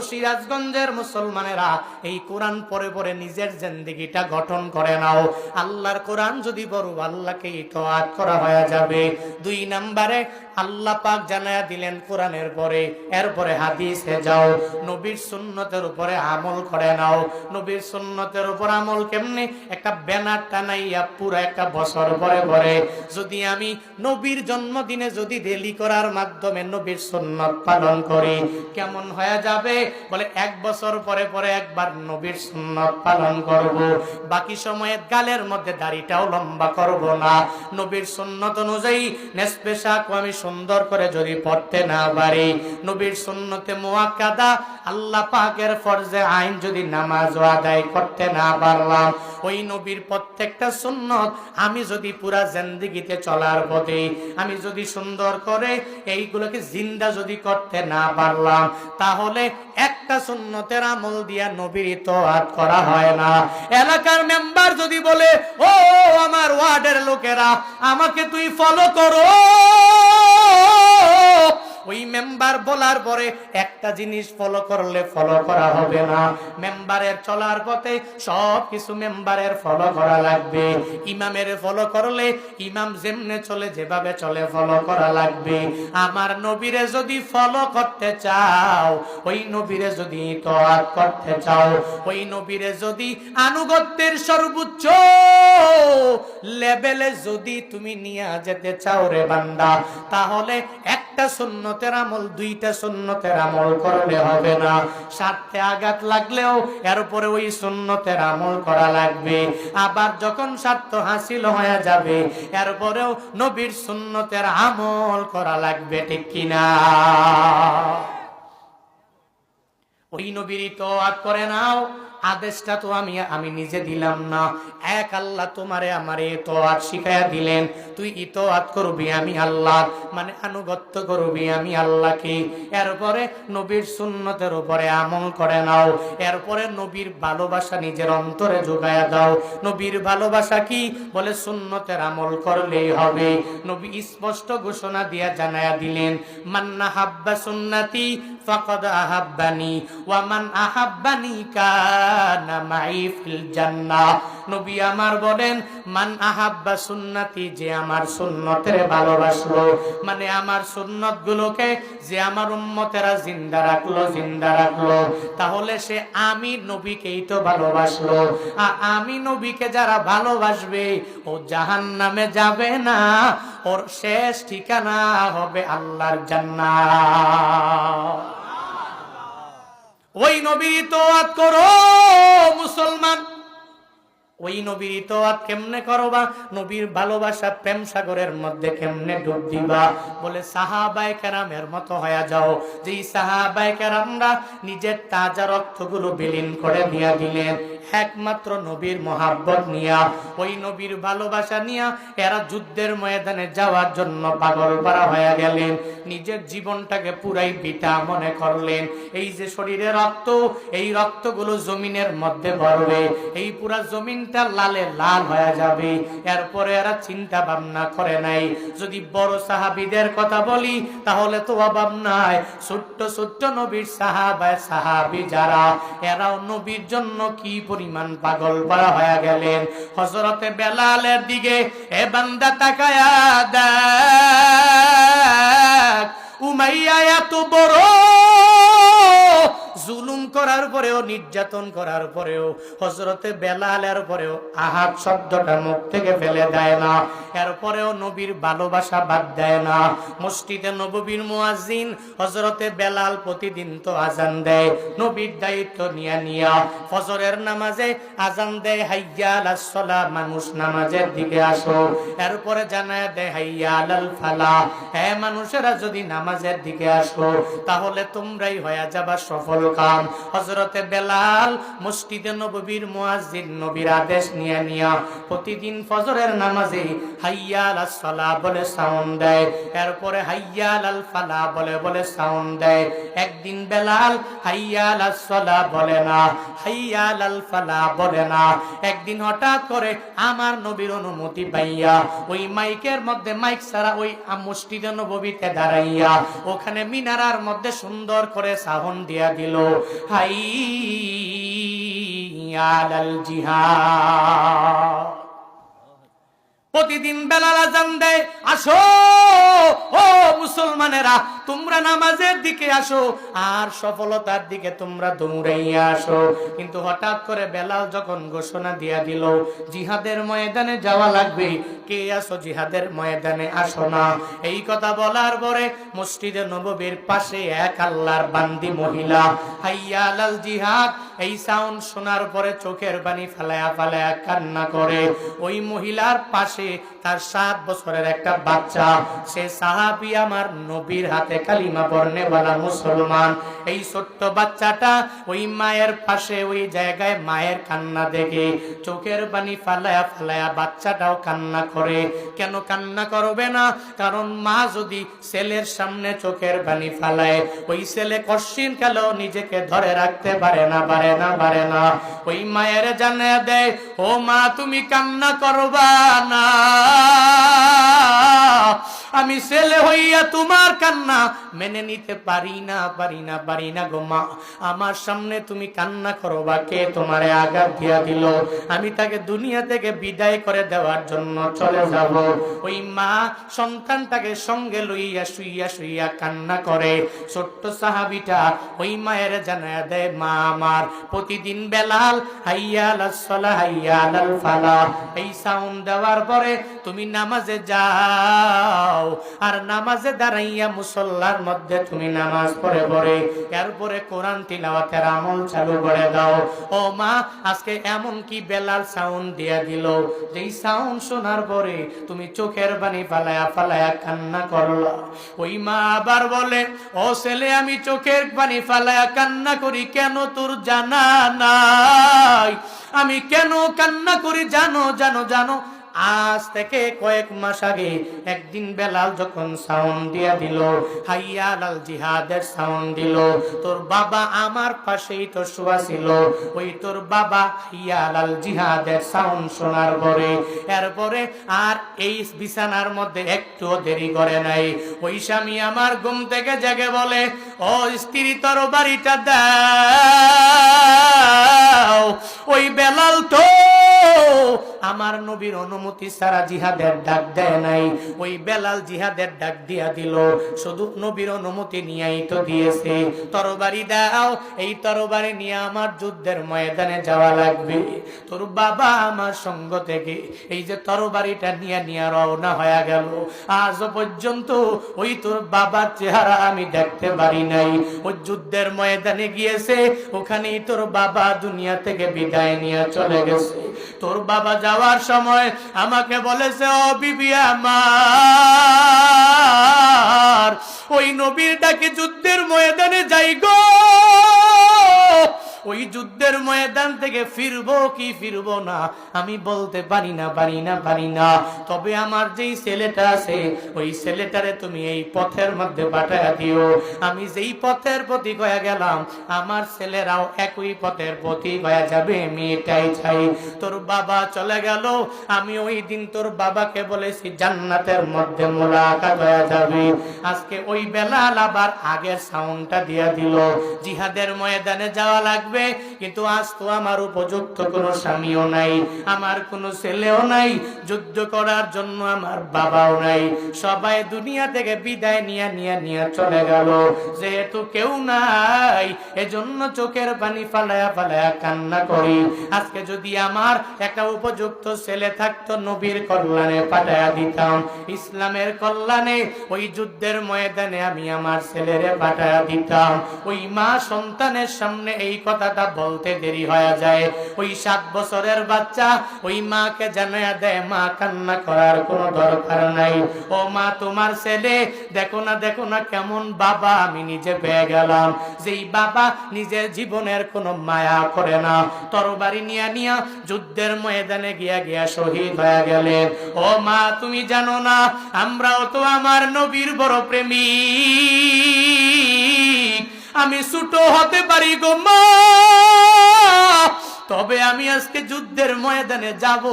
সিরাজগঞ্জের মুসলমানেরা এই কোরআন পড়ে পড়ে নিজের জিন্দেগিটা গঠন করে নাও। আল্লাহর কোরআন যদি পড়ো আল্লাহকে ইতাআত করা হয়ে যাবে। 2 নম্বরে আল্লাহ পাক জানায়া দিলেন কোরআনের পরে এরপরে হাদিসে যাও, নবীর সুন্নতের উপরে আমল করে নাও। নবীর সুন্নতের উপর আমল কেমনে? একটা ব্যানার টানাইয়া পুরো একটা বছর পরে পরে যদি আমি নবীর জন্মদিনে যদি ডেলি করার মাধ্যমে নবীর সুন্নত পালন করি কেমন হয়ে যাবে? বলে 1 বছর পরে পরে একবার নবীর সুন্নত পালন করব, বাকি সময়ে গালের মধ্যে দাড়িটাও লম্বা করব না। নবীর সুন্নত অনুযায়ী নেসপেশাক আমি সুন্দর করে যদি পড়তে না পারি, নবীর সুন্নতে মুআক্কাদা আল্লাহ পাকের ফরজে আইন যদি নামাজ আদায় করতে না পারলাম, ওই নবীর প্রত্যেকটা সুন্নত আমি যদি পুরা জিন্দেগিতে চলার পথে আমি যদি সুন্দর করে এইগুলোকে জিন্দা যদি করতে না পারলাম, তাহলে একটা সুন্নতের আমল দিয়া নবীর ইতাআত করা হয় না। এলাকার মেম্বার যদি বলে, ও আমার ওয়ার্ডের লোকেরা আমাকে তুই ফলো করো, ওই মেম্বার বলার পরে একটা জিনিস ফলো করলে ফলো করা হবে না। মেম্বারের চলার পথে সব কিছু মেম্বারের ফলো করা লাগবে। ইমামের ফলো করলে ইমাম যেমনে চলে যেভাবে চলে ফলো করা লাগবে। আমার নবীরে যদি ফলো করতে চাও, ওই নবীরে যদি ইতাআত করতে চাও, ওই নবীরে যদি আনুগত্যের সর্বোচ্চ লেভেলে যদি তুমি নিয়ে যেতে চাও রে বান্দা, তাহলে একটা সুন্নতের আমল 2টা সুন্নতের আমল করলে হবে না। স্বার্থে আঘাত লাগলেও এর উপরে ওই সুন্নতের আমল করা লাগবে। আবার যখন স্বার্থ হাসিল হয়ে যাবে এরপরেও নবীর সুন্নতের আমল করা লাগবে, ঠিক কিনা? ওই নবীর ইতাআত করে নাও। আদেশটা তো আমি নিজে দিলাম না, এক আল্লাহ তোমারে আমারে ইতাআত শিখায়া দিলেন। তুই ইতাআত করবি আমি আল্লাহ, মানে আনুগত্য করবি আমি আল্লাহকে। এরপরে নবীর সুন্নতের উপরে আমল করে নাও। এরপরে নবীর ভালোবাসা নিজের অন্তরে যোগায়া দাও। নবীর ভালোবাসা কি? বলে সুন্নতের আমল করলেই হবে। নবী স্পষ্ট ঘোষণা দিয়া জানায়া দিলেন, মান আহাব্বা সুন্নতি ফাকাদ আহাব্বানি ওয়া মান আহাব্বানি কানা মাই ফিল জান্নাহ। নবী আমার বলেন, মান আহাব্বা সুন্নতি, যে আমার সুন্নতের ভালোবাসলো, মানে আমার সুন্নত গুলোকে যে আমার উম্মতেরা জিন্দা রাখলো, তাহলে সে আমি নবীকেই তো ভালোবাসলো। আমি নবীকে যারা ভালোবাসবে ও জাহান্নামে যাবে না, ওর শেষ ঠিকানা হবে আল্লাহর জান্নাত। ওই নবীর ইতাআত করো মুসলমান। ওই নবীর ইতাআত কেমনে করবা? নবীর ভালোবাসা প্রেম সাগরের মধ্যে কেমনে ডুব দিবা? বলে সাহাবায়ে কেরামের মতো হয়ে যাও। যেই সাহাবায়ে কেরামরা নিজের তাজা রক্তগুলো বিলীন করে দিয়া দিলেন একমাত্র নবীর মহাব্বত নিয়া, ওই নবীর ভালোবাসা নিয়া এরা যুদ্ধের ময়দানে যাওয়ার জন্য পাগল পারা হয়ে গেলেন। নিজের জীবনটাকে পুরাই বিটা মনে করলেন। এই যে শরীরে রক্ত, এই রক্তগুলো জমিনের মধ্যে পড়বে, এই পুরা জমিনটা লালে লাল হয়ে যাবে। এরপরে এরা চিন্তা ভাবনা করে নাই। যদি বড় সাহাবীদের কথা বলি তাহলে তো অভাব নাই। ছোট্ট ছোট্ট নবীর সাহাবী যারা, এরাও নবীর জন্য কি পরিমাণ পাগল পারা হয়ে গেলেন। হযরতে বেলালের দিকে এ বান্দা তাকায়া দেখ, উমাইয়া এত বড় জুলুম করার পরেও, নির্যাতন করার পরেও হযরতে বেলালের পরেও আহাদ শব্দটা মুখ থেকে ফেলে দেয় না। এরপরেও নবীর ভালোবাসা বাদ দেয় না। মসজিদে নববীর মুয়াজ্জিন হযরতে বেলাল প্রতিদিন তো আজান দেয়, নবীর দায়িত্ব নিয়া ফজরের নামাজে আজান দেয়, হাইয়া আলাস সালাহ, মানুষ নামাজের দিকে আসো। এরপরে জানায় দেয় হাইয়া আলাল ফালাহ, হ্যাঁ মানুষেরা যদি নামাজের দিকে আসো তাহলে তোমরাই হয়ে যাবা সফল কাম। হযরতে বেলাল মসজিদে নববীর মুয়াজ্জিন নবীর আদেশ নিয়ে প্রতিদিন ফজরের নামাজে হাইয়া আলাস সালাহ বলে সাউন্ড দেয়, এরপরে হাইয়া আলাল ফালাহ বলে বলে সাউন্ড দেয়। একদিন বেলাল হাইয়া আলাস সালাহ বলে না, হাইয়া আলাল ফালাহ বলে না। একদিন হঠাৎ করে আমার নবীর অনুমতি পাইয়া ওই মাইকের মধ্যে, মাইক ছাড়া ওই মসজিদে নববীতে দাঁড়াইয়া ওখানে মিনারার মধ্যে সুন্দর করে সাউন্ড দিয়া দিল, হাইয়া আলাল জিহাদ। প্রতিদিন বেলাল আযান দেয়, আসো ও মুসলমানেরা, তোমরা নামাজের দিকে আসো আর সফলতার দিকে তোমরা দৌড়াইয়া আসো। কিন্তু হঠাৎ করে বেলাল যখন ঘোষণা দিয়া দিল জিহাদের ময়দানে যাওয়া লাগবে, কে আসো জিহাদের ময়দানে আসো না, এই কথা বলার পরে মসজিদে নববীর পাশে এক আল্লাহর বান্দি মহিলা হাইয়া আলাল জিহাদ এই সাউন্ড শোনার পরে চোখের পানি ফেলায়া ফেলায়া কান্না করে। ওই মহিলার পাশে তার 7 বছরের একটা বাচ্চা, সে সাহাবী আমার নবীর হাতে কালিমা পড়নেওয়ালা মুসলমান। এই ছোট্ট বাচ্চাটা ওই মায়ের পাশে ওই জায়গায় মায়ের কান্না দেখে চোখের পানি ফালায়া ফালায়া বাচ্চাটাও কান্না করে। কেন কান্না করবে না? কারণ মা যদি ছেলের সামনে চোখের পানি ফালায়, ওই ছেলে কশিন কালেও নিজেকে ধরে রাখতে পারে না, পারে না, পারে না। ওই মায়ের জানিয়ে দেয়, ও মা তুমি কান্না করবা না, আমি ছেলে হইয়া তোমার কান্না মেনে নিতে পারি না, পারি না, পারি না গো মা। আমার সামনে তুমি কান্না করবা, কে তোমারে আঘাত দিয়া দিল? আমি তাকে দুনিয়া থেকে বিদায় করে দেওয়ার জন্য চলে যাব। ওই মা সন্তানটাকে সঙ্গে লইয়া শুইয়া শুইয়া কান্না করে। ছোট্ট সাহাবীটা ওই মায়ের জানায়া দেয়, মা আমার প্রতিদিন বেলাল হাইয়া আলাস সালাহ হাইয়া আলাল ফালাহ এই সাউন্ড দেওয়ার পরে তুমি নামাজে যাও, আর নামাজে দাঁড়াইয়া মুসল্লার মধ্যে তুমি নামাজ পড়ে পড়ে এরপরে কোরআন তিলাওয়াতের আমল চালু করে দাও। ও মা আজকে এমন কি বেলাল সাউন্ড দিয়া দিল, যেই সাউন্ড শোনার পরে তুমি চোখের পানি ফালায়া ফালায়া কান্না করলা। ওই মা আবার বলে, ও ছেলে আমি চোখের পানি ফালায়া কান্না করি কেন তোর জানা নাই? আমি কেন কান্না করি জানো জানো জানো? আজ থেকে কয়েক মাস আগে একদিন বেলাল যখন সাউন্ড দিয়া দিল, হাইয়া আলাল জিহাদের সাউন্ড দিল, তোর বাবা আমার পাশেই তো শোয়া ছিল। ওই তোর বাবা হাইয়া আলাল জিহাদের সাউন্ড শোনার পরে এরপরে আর এই বিছানার মধ্যে একটু দেরি করে নাই। ওই স্বামী আমার ঘুম থেকে জেগে বলে, ও স্ত্রী তোর বাড়িটা দাও। ওই বেলাল তো আমার নবীর অনুমতি ছাড়া জিহাদের ডাক দেয় নাই, ওই বেলাল জিহাদের ডাক দিয়া দিল, শুধু নবীর অনুমতি নিয়েই তো দিয়েছে। তরবারি দাও, এই তরবারি নিয়ে আমার যুদ্ধের ময়দানে যাওয়া লাগবে। তোর বাবা আমার সঙ্গ থেকে এই যে তরবারিটা নিয়ে নিয়ে রওনা হয়ে গেল, আজ পর্যন্ত ওই তোর বাবার চেহারা আমি দেখতে পারি নাই। ওই যুদ্ধের ময়দানে গিয়েছে, ওখানেই তোর বাবা দুনিয়া থেকে বিদায় নিয়ে চলে গেছে। তোর বাবা যাওয়ার সময় আমাকে বলেছে, ও বিবি আমার, ওই নবীর ডাকে যুদ্ধের ময়দানে যাই গো। ওই যুদ্ধের ময়দান থেকে ফিরবো কি ফিরবো না আমি বলতে পারি না, পারি না, পারি না। তবে আমার যেই ছেলেটা আছে ওই ছেলেটারে তুমি এই পথের মধ্যে পাঠায়া দিও। আমি যেই পথের প্রতি গয়া গেলাম আমার ছেলেরাও একই পথের প্রতি গয়া যাবে, আমি এটাই চাই। তোর বাবা চলে গেল, আমি ওই দিন তোর বাবাকে বলেছি জান্নাতের মধ্যে মোলাকাত হয়ে যাবে। আজকে ওই বেলাল আবার আগের সাউন্ডটা দিয়া দিল, জিহাদের ময়দানে যাওয়া লাগবে। কিন্তু আজ তো আমার উপযুক্ত কোনো স্বামীও নাই, আমার কোনো ছেলেও নাই, যুদ্ধ করার জন্য আমার বাবাও নাই, সবাই দুনিয়া থেকে বিদায় নিয়ে নিয়ে নিয়ে চলে গেল। যেহেতু কেউ নাই এজন্য চোখের পানি ফালায়া ফালায়া কান্না করি। আজকে যদি আমার একটা উপযুক্ত ছেলে থাকতো নবীর কল্যাণে পাঠায়া দিতাম, ইসলামের কল্যাণে ওই যুদ্ধের ময়দানে আমি আমার ছেলেরে পাঠায়া দিতাম। ওই মা সন্তানের সামনে এই কথা কথাটা বলতে দেরি হয়ে যায়, ওই 7 বছরের বাচ্চা ওই মাকে জানায়া দেয়, মা কান্না করার কোনো দরকার নাই। ও মা, তোমার ছেলে দেখো না কেমন বাবা আমি নিজে পেয়ে গেলাম, যেই বাবা নিজের জীবনের কোনো মায়া করে না, তরবারি নিয়া যুদ্ধের ময়দানে গিয়া শহীদ হয়ে গেলেন। ও মা, তুমি জানো না আমরাও তো আমার নবীর বড় প্রেমিক। আমি ছোট হতে পারি গো মা, তবে আমি আজকে যুদ্ধের ময়দানে যাব।